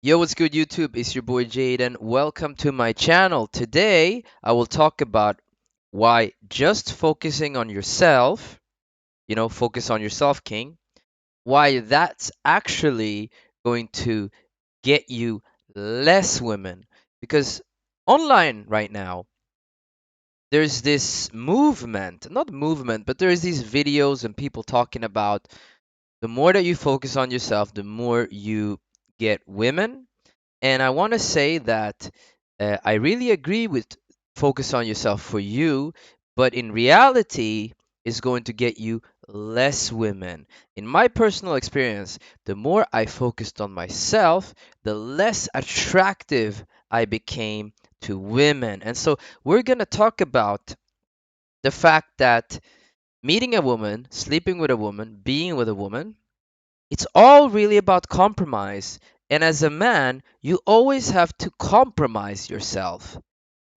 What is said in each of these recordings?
Yo, what's good, YouTube? It's your boy Jayden. Welcome to my channel. Today, I will talk about why just focusing on yourself, focus on yourself, King, why that's actually going to get you less women. Because online right now, there's this movement, not movement, but there's these videos and people talking about the more that you focus on yourself, the more you get women. And I want to say that I really agree with focus on yourself for you, but in reality, is going to get you less women. In my personal experience, the more I focused on myself, the less attractive I became to women. And so we're going to talk about the fact that meeting a woman, sleeping with a woman, being with a woman, it's all really about compromise. And as a man, you always have to compromise yourself,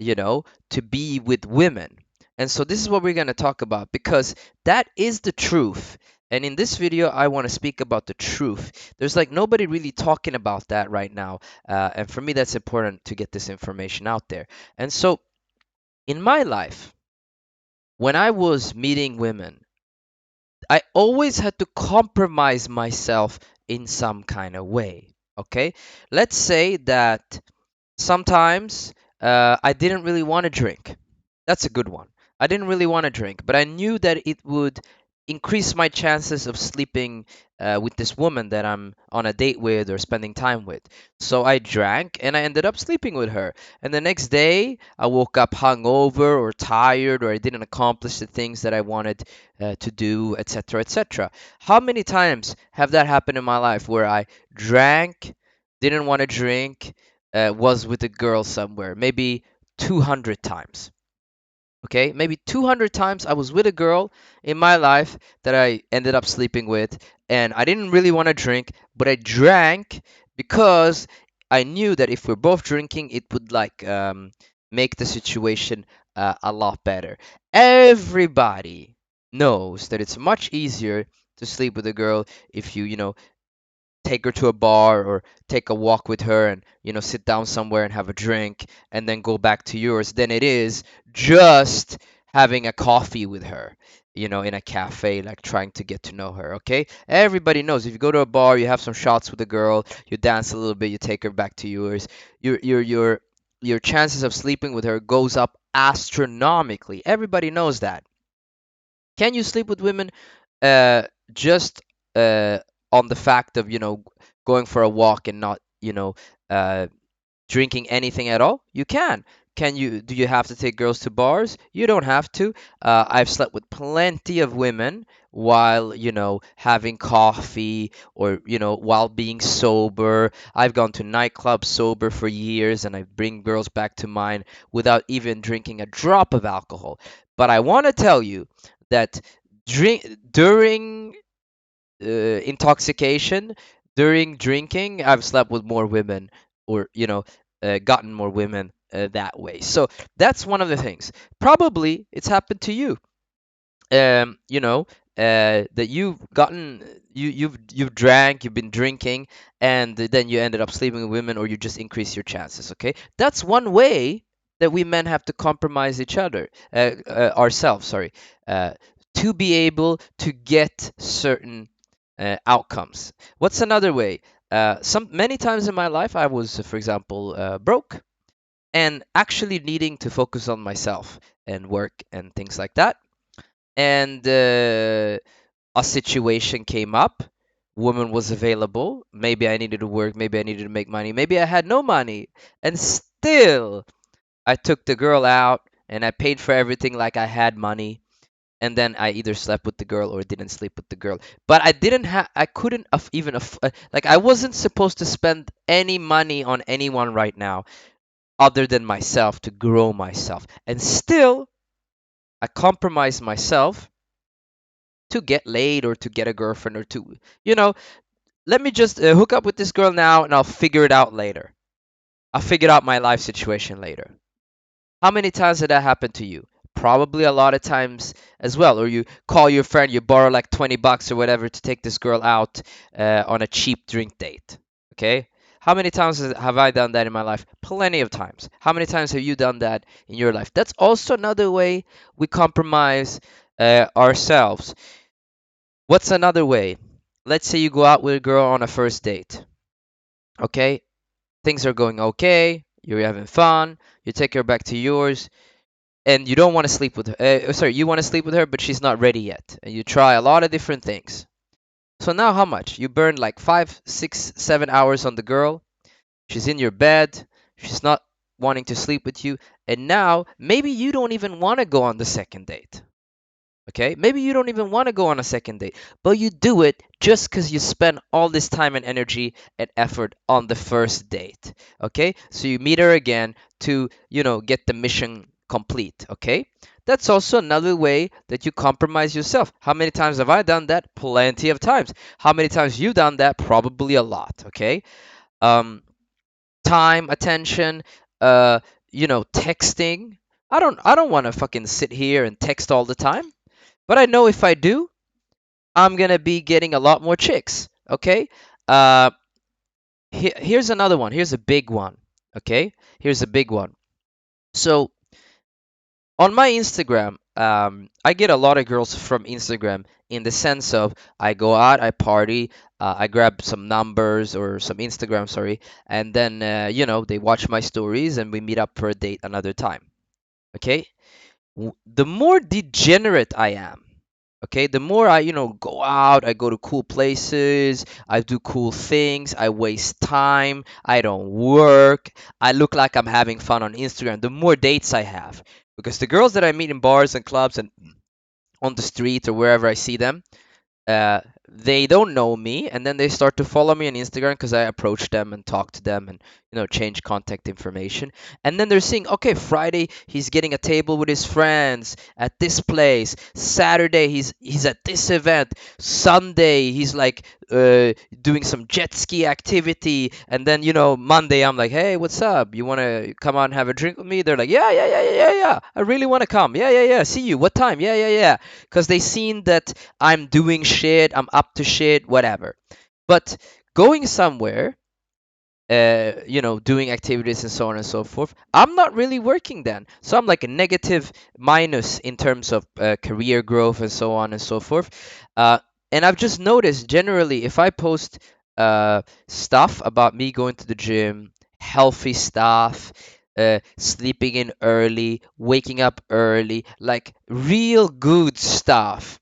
to be with women. And so this is what we're going to talk about because that is the truth. And in this video, I want to speak about the truth. There's like nobody really talking about that right now. And for me, that's important to get this information out there. And so in my life, when I was meeting women, I always had to compromise myself in some kind of way. Okay, let's say that sometimes I didn't really want to drink. That's a good one. I didn't really want to drink, but I knew that it would increase my chances of sleeping with this woman that I'm on a date with or spending time with. So I drank and I ended up sleeping with her. And the next day, I woke up hungover or tired or I didn't accomplish the things that I wanted to do, etc., etc. How many times have that happened in my life where I drank, didn't want to drink, was with a girl somewhere? Maybe 200 times. Okay, maybe 200 times I was with a girl in my life that I ended up sleeping with, and I didn't really want to drink, but I drank because I knew that if we're both drinking, it would make the situation a lot better. Everybody knows that it's much easier to sleep with a girl if you take her to a bar or take a walk with her and sit down somewhere and have a drink and then go back to yours than it is just having a coffee with her, in a cafe, like trying to get to know her. Okay, everybody knows if you go to a bar, you have some shots with a girl, you dance a little bit, you take her back to yours, your chances of sleeping with her goes up astronomically. Everybody knows that. Can you sleep with women uh, just on the fact of going for a walk and not uh, drinking anything at all? You can. Can you? Do you have to take girls to bars? You don't have to. I've slept with plenty of women while having coffee or while being sober. I've gone to nightclubs sober for years and I bring girls back to mine without even drinking a drop of alcohol. But I want to tell you that during intoxication, during drinking, I've slept with more women or gotten more women that way. So that's one of the things. Probably it's happened to you. um, you know, that you've drank, you've been drinking, and then you ended up sleeping with women, or you just increase your chances. Okay, that's one way that we men have to compromise each other, ourselves. Sorry, uh, to be able to get certain outcomes. What's another way? Some many times in my life, I was, for example, broke and actually needing to focus on myself and work and things like that, and a situation came up, woman was available, maybe I needed to work, maybe I needed to make money, maybe I had no money, and still I took the girl out and I paid for everything like I had money, and then I either slept with the girl or didn't sleep with the girl. But I couldn't like, I wasn't supposed to spend any money on anyone right now other than myself to grow myself, and still I compromised myself to get laid or to get a girlfriend or to, you know, let me just hook up with this girl now and I'll figure it out later. I'll figure out my life situation later. How many times did that happen to you? Probably a lot of times as well. Or you call your friend, you borrow like 20 bucks or whatever to take this girl out on a cheap drink date. Okay? How many times have I done that in my life? Plenty of times. How many times have you done that in your life? That's also another way we compromise ourselves. What's another way? Let's say you go out with a girl on a first date. Okay, things are going okay. You're having fun. You take her back to yours, and you don't want to sleep with her. Sorry, you want to sleep with her, but she's not ready yet. And you try a lot of different things. So now, how much? You burn like 5, 6, 7 hours on the girl. She's in your bed. She's not wanting to sleep with you. And now, maybe you don't even want to go on the second date. Okay? Maybe you don't even want to go on a second date, but you do it just because you spend all this time and energy and effort on the first date. Okay? So you meet her again to, get the mission complete. Okay? That's also another way that you compromise yourself. How many times have I done that? Plenty of times. How many times you done that? Probably a lot. Okay? Um, Time, attention, uh, texting. I don't want to fucking sit here and text all the time. But I know if I do, I'm gonna be getting a lot more chicks. Okay. Uh, here's another one. Here's a big one. Okay. Here's a big one. So on my Instagram, I get a lot of girls from Instagram in the sense of I go out, I party, I grab some numbers or some Instagram, sorry, and then they watch my stories and we meet up for a date another time. Okay. The more degenerate I am, okay, the more I, go out, I go to cool places, I do cool things, I waste time, I don't work, I look like I'm having fun on Instagram, the more dates I have. Because the girls that I meet in bars and clubs and on the street or wherever I see them, they don't know me, and then they start to follow me on Instagram because I approach them and talk to them and change contact information. And then they're seeing, okay, Friday he's getting a table with his friends at this place. Saturday he's at this event. Sunday he's like doing some jet ski activity. And then Monday I'm like, hey, what's up? You want to come out and have a drink with me? They're like, yeah, yeah, yeah, yeah, yeah, yeah. I really want to come. Yeah, yeah, yeah. See you. What time? Yeah, yeah, yeah. Because they seen that I'm doing shit, I'm up to shit, whatever. But going somewhere, doing activities and so on and so forth, I'm not really working then. So I'm like a negative minus in terms of career growth and so on and so forth. And I've just noticed generally if I post stuff about me going to the gym, healthy stuff, sleeping in early, waking up early, like real good stuff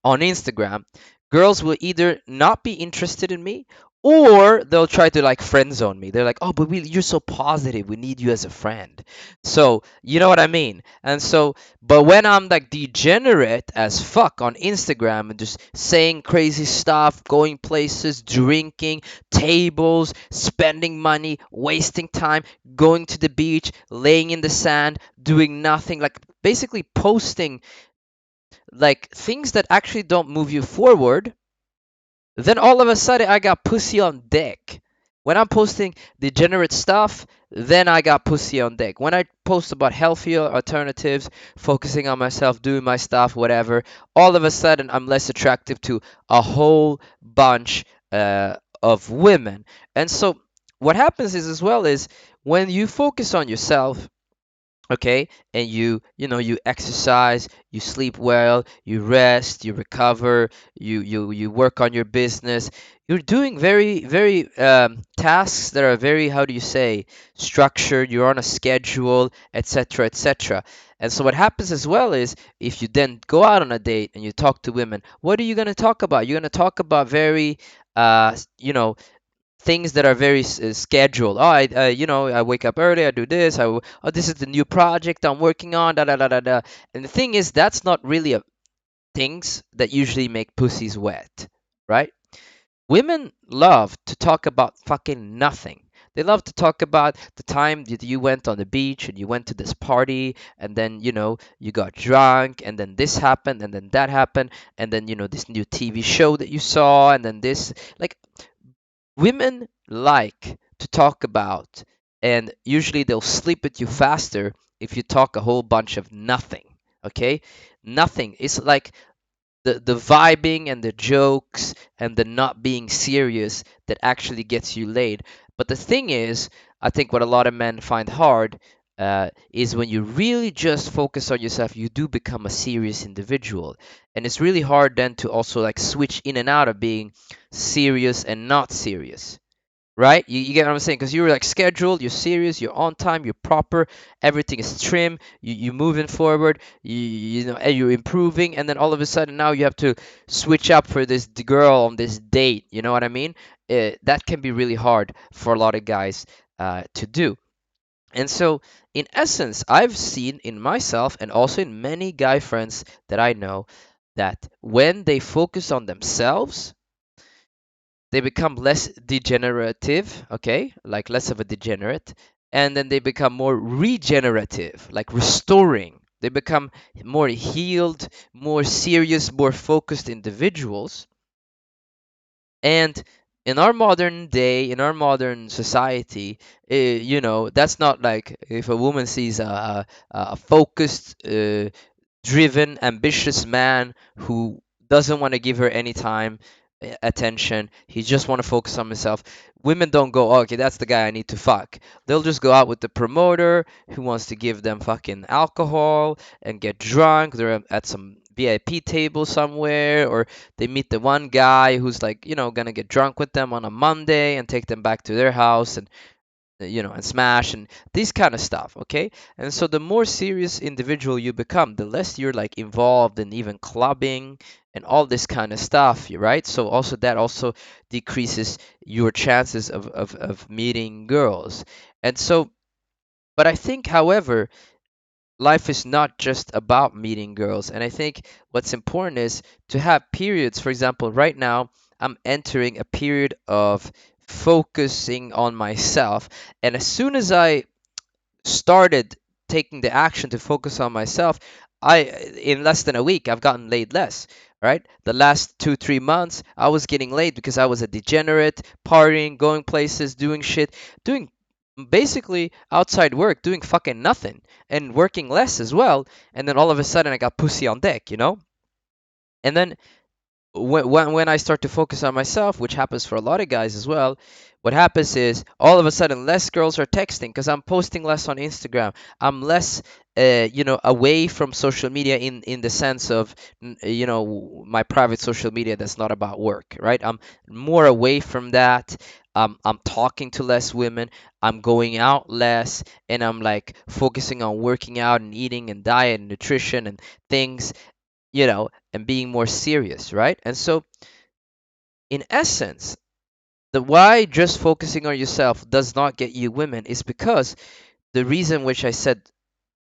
on Instagram, girls will either not be interested in me or they'll try to like friend zone me. They're like, "Oh, but you're so positive. We need you as a friend." So, you know what I mean? And so, but when I'm like degenerate as fuck on Instagram and just saying crazy stuff, going places, drinking, tables, spending money, wasting time, going to the beach, laying in the sand, doing nothing, like basically posting like things that actually don't move you forward, then all of a sudden I got pussy on deck. When I'm posting degenerate stuff, then I got pussy on deck. When I post about healthier alternatives, focusing on myself, doing my stuff, whatever, all of a sudden I'm less attractive to a whole bunch of women. And so what happens is as well is when you focus on yourself, okay, and you exercise, you sleep well, you rest, you recover, you work on your business, you're doing very tasks that are very, how do you say, structured, you're on a schedule, etc., etc. And so what happens as well is if you then go out on a date and you talk to women, what are you going to talk about? You're going to talk about very things that are very scheduled. Oh, I wake up early, I do this. Oh, this is the new project I'm working on. Da da da da da. And the thing is, that's not really things that usually make pussies wet, right? Women love to talk about fucking nothing. They love to talk about the time that you went on the beach and you went to this party and then, you got drunk and then this happened and then that happened and then, this new TV show that you saw and then this. Like, women like to talk about, and usually they'll sleep with you faster if you talk a whole bunch of nothing. Okay? Nothing. It's like the vibing and the jokes and the not being serious that actually gets you laid. But the thing is, I think what a lot of men find hard is when you really just focus on yourself, you do become a serious individual, and it's really hard then to also like switch in and out of being serious and not serious. Right? You get what I'm saying? Because you're like scheduled, you're serious, you're on time, you're proper, everything is trim, you're moving forward, you know, and you're improving, and then all of a sudden now you have to switch up for this girl on this date. You know what I mean? That can be really hard for a lot of guys to do. And so, in essence, I've seen in myself and also in many guy friends that I know that when they focus on themselves, they become less degenerative, okay, like less of a degenerate, and then they become more regenerative, like restoring. They become more healed, more serious, more focused individuals. And in our modern day, in our modern society, you know, that's not like if a woman sees a focused, driven, ambitious man who doesn't want to give her any time, attention. He just want to focus on himself. Women don't go, oh, okay, that's the guy I need to fuck. They'll just go out with the promoter who wants to give them fucking alcohol and get drunk. They're at some VIP table somewhere, or they meet the one guy who's like, you know, gonna get drunk with them on a Monday and take them back to their house, and you know, and smash and this kind of stuff. Okay, and so the more serious individual you become, the less you're like involved in even clubbing and all this kind of stuff, right? So also that also decreases your chances of meeting girls. And so, but I think, however, life is not just about meeting girls. And I think what's important is to have periods. For example, right now I'm entering a period of focusing on myself, and as soon as I started taking the action to focus on myself, I in less than a week I've gotten laid less. Right? The last 2, 3 months I was getting laid because I was a degenerate, partying, going places, doing shit, doing basically outside work, doing fucking nothing and working less as well. And then all of a sudden I got pussy on deck, you know? And then when I start to focus on myself, which happens for a lot of guys as well, what happens is all of a sudden less girls are texting because I'm posting less on Instagram. I'm less, you know, away from social media in the sense of, you know, my private social media that's not about work, right? I'm more away from that. I'm talking to less women. I'm going out less, and I'm like focusing on working out and eating and diet and nutrition and things, you know, and being more serious, right? And so, in essence, the why just focusing on yourself does not get you women is because the reason which I said,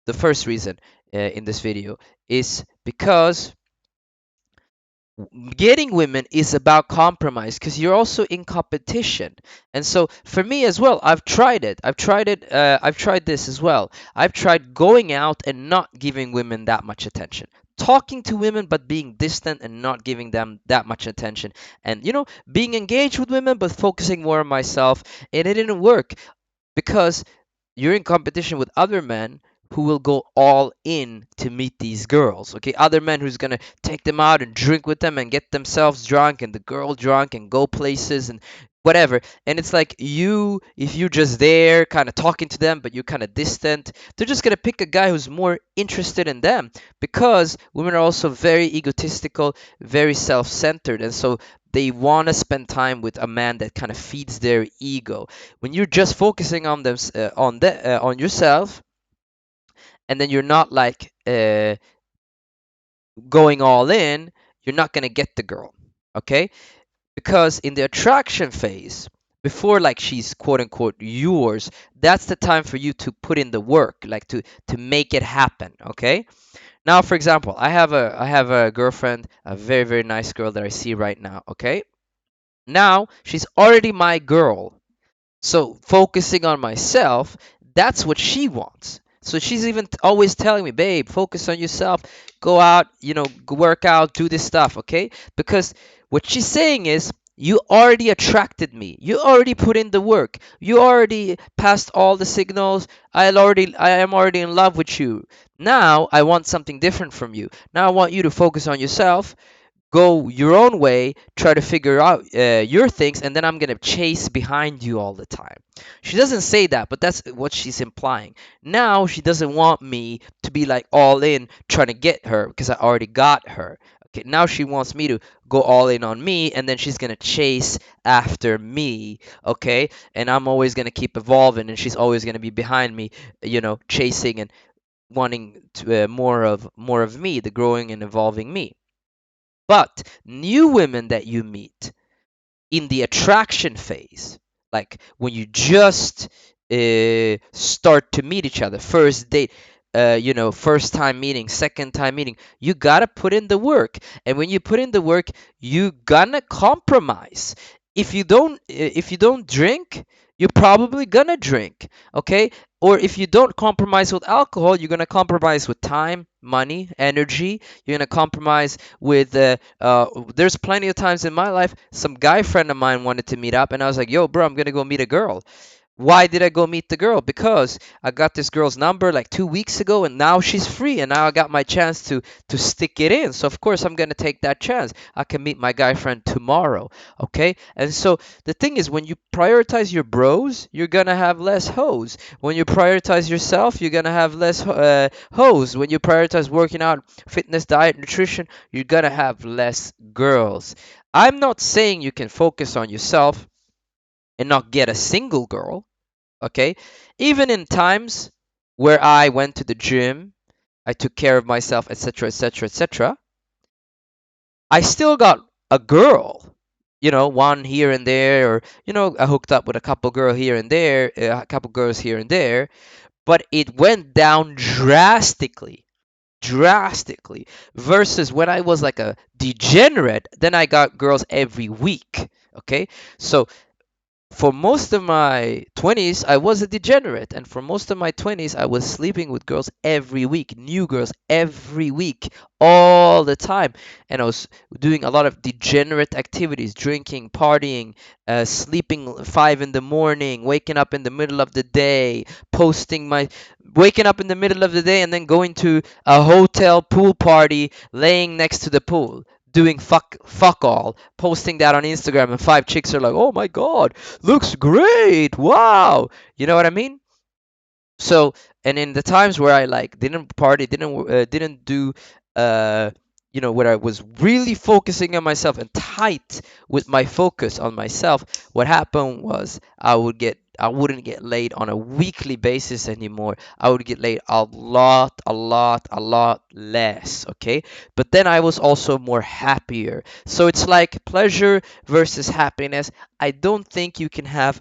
the first reason in this video, is because getting women is about compromise because you're also in competition. And so for me as well, I've tried this as well. I've tried going out and not giving women that much attention, talking to women but being distant and not giving them that much attention, and you know, being engaged with women but focusing more on myself. And it didn't work because you're in competition with other men who will go all in to meet these girls. Okay, other men who's gonna take them out and drink with them and get themselves drunk and the girl drunk and go places and whatever. And it's like you, if you're just there kind of talking to them but you're kind of distant, they're just gonna pick a guy who's more interested in them, because women are also very egotistical, very self-centered, and so they want to spend time with a man that kind of feeds their ego. When you're just focusing on them, on yourself, and then you're not like going all in, you're not gonna get the girl. Okay, because in the attraction phase, before like she's quote unquote yours, that's the time for you to put in the work, like to make it happen. Okay, now for example, I have a girlfriend, a very very nice girl that I see right now. Okay, now she's already my girl. So focusing on myself, that's what she wants. So she's even always telling me, babe, focus on yourself, go out, you know, work out, do this stuff, okay? Because what she's saying is, you already attracted me. You already put in the work. You already passed all the signals. I am already in love with you. Now I want something different from you. Now I want you to focus on yourself, go your own way, try to figure out your things, and then I'm gonna chase behind you all the time. She doesn't say that, but that's what she's implying. Now she doesn't want me to be like all in trying to get her because I already got her. Okay, now she wants me to go all in on me, and then she's gonna chase after me. Okay, and I'm always gonna keep evolving, and she's always gonna be behind me, chasing and wanting to, more of me, the growing and evolving me. But new women that you meet in the attraction phase, like when you just start to meet each other, first date, first time meeting, second time meeting, you gotta put in the work. And when you put in the work, you gonna compromise. If you don't drink, you're probably gonna drink, okay? Or if you don't compromise with alcohol, you're gonna compromise with time, money, energy. You're gonna compromise with there's plenty of times in my life some guy friend of mine wanted to meet up, and I was like, yo bro, I'm gonna go meet a girl. Why did I go meet the girl? Because I got this girl's number like 2 weeks ago, and now she's free, and now I got my chance to stick it in. So of course I'm gonna take that chance. I can meet my guy friend tomorrow, okay? And so the thing is, when you prioritize your bros, you're gonna have less hoes. When you prioritize yourself, you're gonna have less hoes. When you prioritize working out, fitness, diet, nutrition, you're gonna have less girls. I'm not saying you can focus on yourself and not get a single girl, okay? Even in times where I went to the gym, I took care of myself, etc., etc., etc., I still got a girl, one here and there, or I hooked up with a couple girl here and there, a couple girls here and there, but it went down drastically versus when I was like a degenerate, then I got girls every week, okay? So for most of my 20s, I was a degenerate. And for most of my 20s, I was sleeping with girls every week, new girls every week, all the time. And I was doing a lot of degenerate activities, drinking, partying, sleeping 5 in the morning, waking up in the middle of the day, posting my. Waking up in the middle of the day and then going to a hotel pool party, laying next to the pool, doing fuck all, posting that on Instagram, and 5 chicks are like, "Oh my god, looks great, wow." You know what I mean? So, and in the times where I like didn't party, didn't do uh where I was really focusing on myself and tight with my focus on myself, what happened was I wouldn't get laid on a weekly basis anymore. I would get laid a lot less, okay? But then I was also more happier. So it's like pleasure versus happiness. I don't think you can have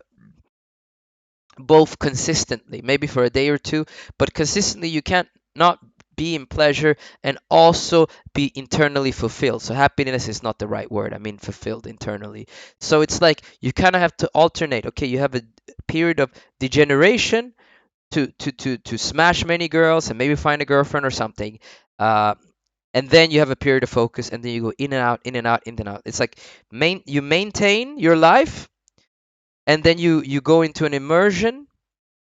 both consistently, maybe for a day or two, but consistently you can't not be in pleasure and also be internally fulfilled. So happiness is not the right word. I mean fulfilled internally. So it's like you kind of have to alternate. Okay, you have a period of degeneration to smash many girls and maybe find a girlfriend or something. Uh, and then you have a period of focus, and then you go in and out, in and out, in and out. It's like you maintain your life, and then you go into an immersion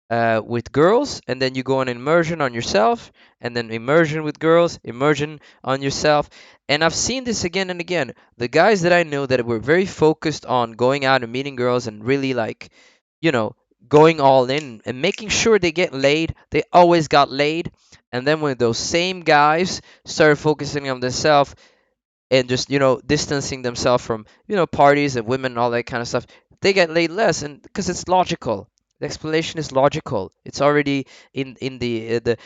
with girls, and then you go on immersion on yourself, and then immersion with girls, immersion on yourself. And I've seen this again and again. The guys that I know that were very focused on going out and meeting girls and really like, you know, going all in and making sure they get laid, they always got laid. And then when those same guys started focusing on themselves and just distancing themselves from parties and women and all that kind of stuff, they get laid less. And because it's logical, the explanation is logical. It's already in the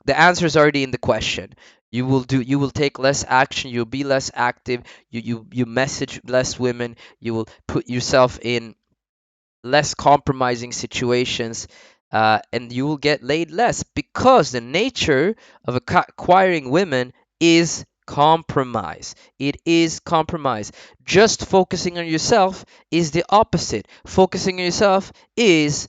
answer is already in the question. You will take less action, you'll be less active, you message less women, you will put yourself in less compromising situations, and you will get laid less because the nature of acquiring women is compromise. It is compromise. Just focusing on yourself is the opposite. Focusing on yourself is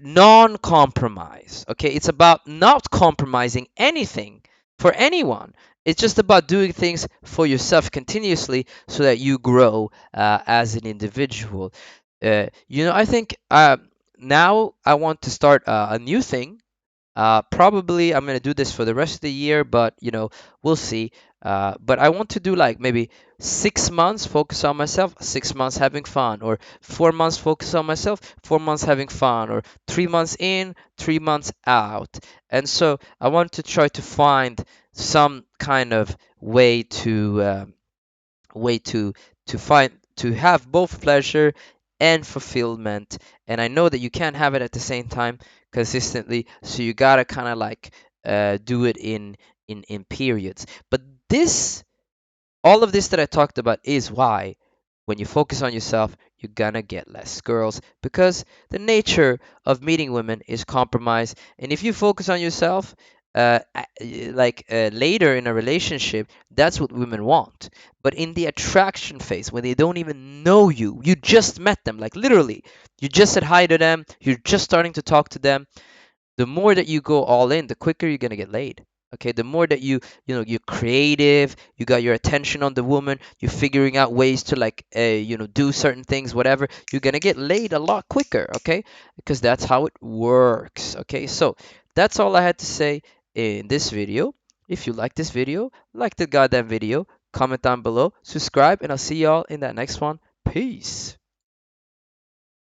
non-compromise. Okay, it's about not compromising anything for anyone. It's just about doing things for yourself continuously so that you grow as an individual. I think now I want to start a new thing. Probably I'm gonna do this for the rest of the year, but we'll see. But I want to do like maybe 6 months focus on myself, 6 months having fun, or 4 months focus on myself, 4 months having fun, or 3 months in, 3 months out. And so I want to try to find some kind of way way to find to have both pleasure and fulfillment. And I know that you can't have it at the same time consistently, so you gotta kind of like do it in periods. But this all of this that I talked about is why when you focus on yourself, you're gonna get less girls, because the nature of meeting women is compromise. And if you focus on yourself, later in a relationship, that's what women want. But in the attraction phase, when they don't even know you, you just met them, like literally, you just said hi to them, you're just starting to talk to them, the more that you go all in, the quicker you're gonna get laid. Okay, the more that you're creative, you got your attention on the woman, you're figuring out ways to like do certain things, whatever, you're gonna get laid a lot quicker. Okay, because that's how it works. Okay, so that's all I had to say in this video. If you like this video, like the goddamn video, comment down below, subscribe, and I'll see y'all in that next one. Peace.